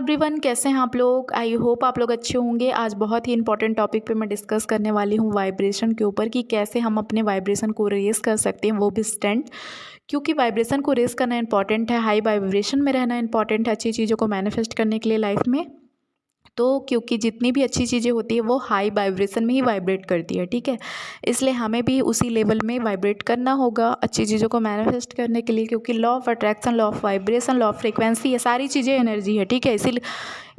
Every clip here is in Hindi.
एवरीवन, कैसे हैं आप लोग। आई होप आप लोग अच्छे होंगे। आज बहुत ही इंपॉर्टेंट टॉपिक पे मैं डिस्कस करने वाली हूँ वाइब्रेशन के ऊपर कि कैसे हम अपने वाइब्रेशन को रेस कर सकते हैं, वो भी इंस्टेंट। क्योंकि वाइब्रेशन को रेस करना इंपॉर्टेंट है, हाई वाइब्रेशन में रहना इंपॉर्टेंट है अच्छी चीज़ों को मैनिफेस्ट करने के लिए लाइफ में। तो क्योंकि जितनी भी अच्छी चीज़ें होती है वो हाई वाइब्रेशन में ही वाइब्रेट करती है, ठीक है। इसलिए हमें भी उसी लेवल में वाइब्रेट करना होगा अच्छी चीज़ों को मैनिफेस्ट करने के लिए, क्योंकि law of attraction, law of vibration, law of frequency, ये सारी चीज़ें एनर्जी है, ठीक है। इसीलिए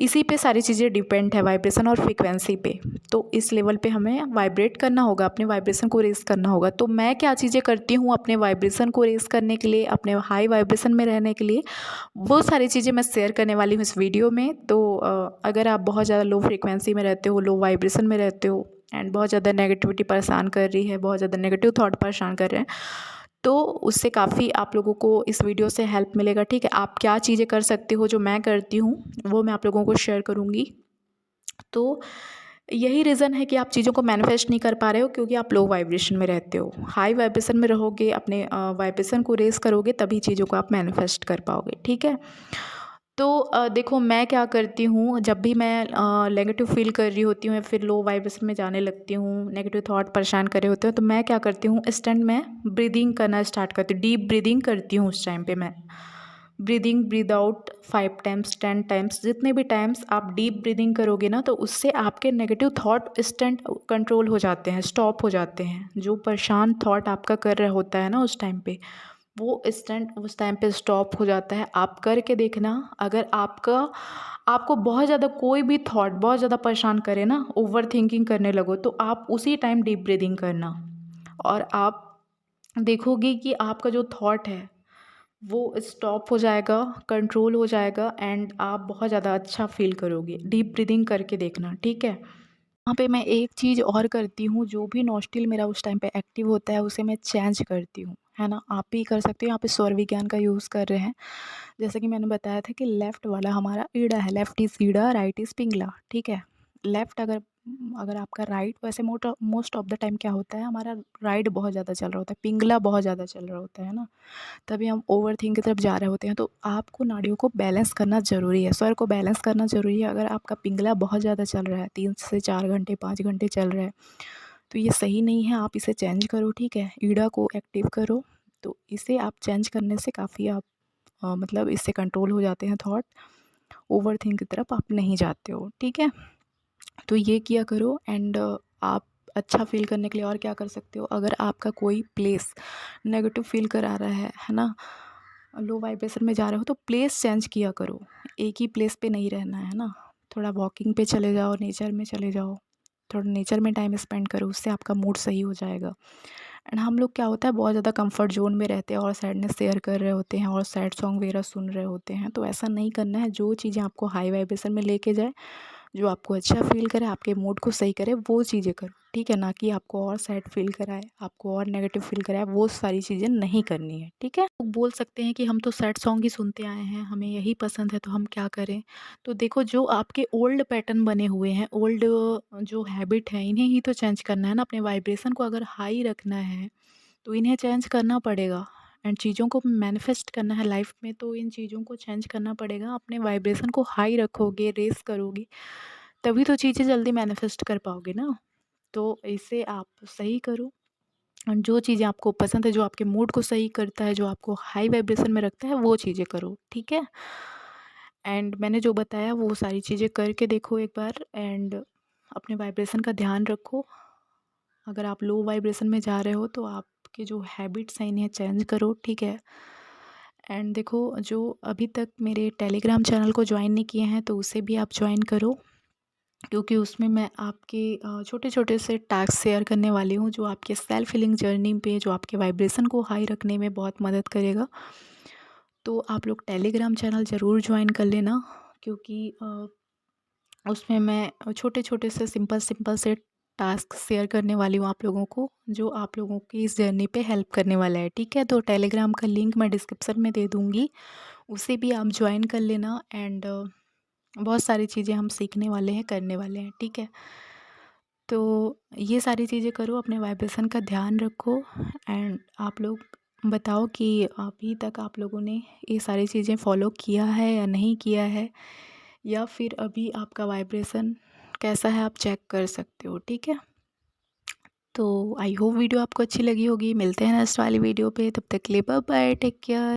इसी पे सारी चीज़ें डिपेंड है, वाइब्रेशन और फ्रीक्वेंसी पे। तो इस लेवल पे हमें वाइब्रेट करना होगा, अपने वाइब्रेशन को रेस करना होगा। तो मैं क्या चीज़ें करती हूँ अपने वाइब्रेशन को रेस करने के लिए, अपने हाई वाइब्रेशन में रहने के लिए, वो सारी चीज़ें मैं शेयर करने वाली हूँ इस वीडियो में। तो अगर आप बहुत ज़्यादा लो फ्रीक्वेंसी में रहते हो, लो वाइब्रेशन में रहते हो एंड बहुत ज़्यादा नेगेटिविटी परेशान कर रही है, बहुत ज़्यादा नेगेटिव थॉट परेशान कर रहे हैं, तो उससे काफ़ी आप लोगों को इस वीडियो से हेल्प मिलेगा, ठीक है। आप क्या चीज़ें कर सकते हो जो मैं करती हूँ, वो मैं आप लोगों को शेयर करूँगी। तो यही रीज़न है कि आप चीज़ों को मैनिफेस्ट नहीं कर पा रहे हो, क्योंकि आप लो वाइब्रेशन में रहते हो। हाई वाइब्रेशन में रहोगे, अपने वाइब्रेशन को रेस करोगे, तभी चीज़ों को आप मैनिफेस्ट कर पाओगे, ठीक है। तो देखो मैं क्या करती हूँ, जब भी मैं नेगेटिव फील कर रही होती हूँ या फिर लो वाइब्रेशन में जाने लगती हूँ, नेगेटिव थॉट परेशान कर रहे होते हैं, तो मैं क्या करती हूँ, इंस्टेंट में ब्रीदिंग करना स्टार्ट करती हूँ। डीप ब्रीदिंग करती हूँ उस टाइम पे मैं। Breathing breathe out 5 times 10 times, जितने भी टाइम्स आप डीप ब्रीदिंग करोगे ना, तो उससे आपके नेगेटिव थॉट इंस्टेंट कंट्रोल हो जाते हैं, स्टॉप हो जाते हैं। जो परेशान थॉट आपका कर रहा होता है ना उस टाइम पे, वो इंस्टेंट उस टाइम पे स्टॉप हो जाता है। आप करके देखना। अगर आपको बहुत ज़्यादा कोई भी थॉट बहुत ज़्यादा परेशान करे ना, ओवर थिंकिंग करने लगो, तो आप उसी टाइम डीप ब्रीदिंग करना, और आप देखोगे कि आपका जो थॉट है वो स्टॉप हो जाएगा, कंट्रोल हो जाएगा एंड आप बहुत ज़्यादा अच्छा फील करोगे। डीप ब्रीदिंग करके देखना, ठीक है। यहाँ पे मैं एक चीज़ और करती हूँ, जो भी नॉस्टिल मेरा उस टाइम पे एक्टिव होता है उसे मैं चेंज करती हूँ, है ना। आप भी कर सकते हो। यहाँ पे स्वर विज्ञान का यूज़ कर रहे हैं। जैसे कि मैंने बताया था कि लेफ़्ट वाला हमारा ईड़ा है, left is Ida, right is Pingala, ठीक है। लेफ़्ट अगर अगर आपका राइट, वैसे मोस्ट ऑफ द टाइम क्या होता है, हमारा राइट बहुत ज़्यादा चल रहा होता है, पिंगला बहुत ज़्यादा चल रहा होता है ना, तभी हम ओवरथिंक की तरफ जा रहे होते हैं। तो आपको नाड़ियों को बैलेंस करना ज़रूरी है, स्वर को बैलेंस करना ज़रूरी है। अगर आपका पिंगला बहुत ज़्यादा चल रहा है, 3 से 4 घंटे 5 घंटे चल रहा है, तो ये सही नहीं है। आप इसे चेंज करो, ठीक है। ईड़ा को एक्टिव करो। तो इसे आप चेंज करने से काफ़ी आप मतलब इससे कंट्रोल हो जाते हैं थॉट, ओवरथिंक की तरफ आप नहीं जाते हो, ठीक है। तो ये किया करो एंड आप अच्छा फ़ील करने के लिए और क्या कर सकते हो, अगर आपका कोई प्लेस नेगेटिव फ़ील करा रहा है ना, लो वाइब्रेशन में जा रहे हो, तो प्लेस चेंज किया करो। एक ही प्लेस पे नहीं रहना है ना, थोड़ा वॉकिंग पे चले जाओ, नेचर में चले जाओ, थोड़ा नेचर में टाइम स्पेंड करो, उससे आपका मूड सही हो जाएगा। एंड हम लोग क्या होता है, बहुत ज़्यादा कंफर्ट जोन में रहते हैं और सैडनेस शेयर कर रहे होते हैं और सैड सॉन्ग वगैरह सुन रहे होते हैं, तो ऐसा नहीं करना है। जो चीज़ें आपको हाई वाइब्रेशन में लेके जाए, जो आपको अच्छा फ़ील करे, आपके मूड को सही करे, वो चीज़ें करो, ठीक है। ना कि आपको और सैड फ़ील कराए, आपको और नेगेटिव फ़ील कराए, वो सारी चीज़ें नहीं करनी है, ठीक है। लोग बोल सकते हैं कि हम तो सैड सॉन्ग ही सुनते आए हैं, हमें यही पसंद है, तो हम क्या करें। तो देखो, जो आपके ओल्ड पैटर्न बने हुए हैं, ओल्ड जो हैबिट है, इन्हें ही तो चेंज करना है ना। अपने वाइब्रेशन को अगर हाई रखना है, तो इन्हें चेंज करना पड़ेगा एंड चीज़ों को मैनिफेस्ट करना है लाइफ में, तो इन चीज़ों को चेंज करना पड़ेगा। अपने वाइब्रेशन को हाई रखोगे, रेस करोगे, तभी तो चीज़ें जल्दी मैनिफेस्ट कर पाओगे ना। तो इसे आप सही करो, और जो चीज़ें आपको पसंद है, जो आपके मूड को सही करता है, जो आपको हाई वाइब्रेशन में रखता है, वो चीज़ें करो, ठीक है। एंड मैंने जो बताया वो सारी चीज़ें करके देखो एक बार, एंड अपने वाइब्रेशन का ध्यान रखो। अगर आप लो वाइब्रेशन में जा रहे हो, तो आपके जो हैबिट्स हैं इन्हें चेंज करो, ठीक है। एंड देखो, जो अभी तक मेरे टेलीग्राम चैनल को ज्वाइन नहीं किए हैं, तो उसे भी आप ज्वाइन करो, क्योंकि उसमें मैं आपके छोटे छोटे से टास्क शेयर करने वाली हूँ, जो आपके सेल्फ हीलिंग जर्नी पे, जो आपके वाइब्रेशन को हाई रखने में बहुत मदद करेगा। तो आप लोग टेलीग्राम चैनल ज़रूर ज्वाइन कर लेना, क्योंकि उसमें मैं छोटे छोटे से सिंपल सिंपल से टास्क शेयर करने वाली हूँ आप लोगों को, जो आप लोगों की इस जर्नी पे हेल्प करने वाला है, ठीक है। तो टेलीग्राम का लिंक मैं डिस्क्रिप्शन में दे दूँगी, उसे भी आप ज्वाइन कर लेना। एंड बहुत सारी चीज़ें हम सीखने वाले हैं, करने वाले हैं, ठीक है। तो ये सारी चीज़ें करो, अपने वाइब्रेशन का ध्यान रखो। एंड आप लोग बताओ कि अभी तक आप लोगों ने ये सारी चीज़ें फॉलो किया है या नहीं किया है, या फिर अभी आपका वाइब्रेशन कैसा है आप चेक कर सकते हो, ठीक है। तो आई होप वीडियो आपको अच्छी लगी होगी। मिलते हैं नेक्स्ट वाली वीडियो पे, तब तक के लिए बाय बाय, टेक केयर।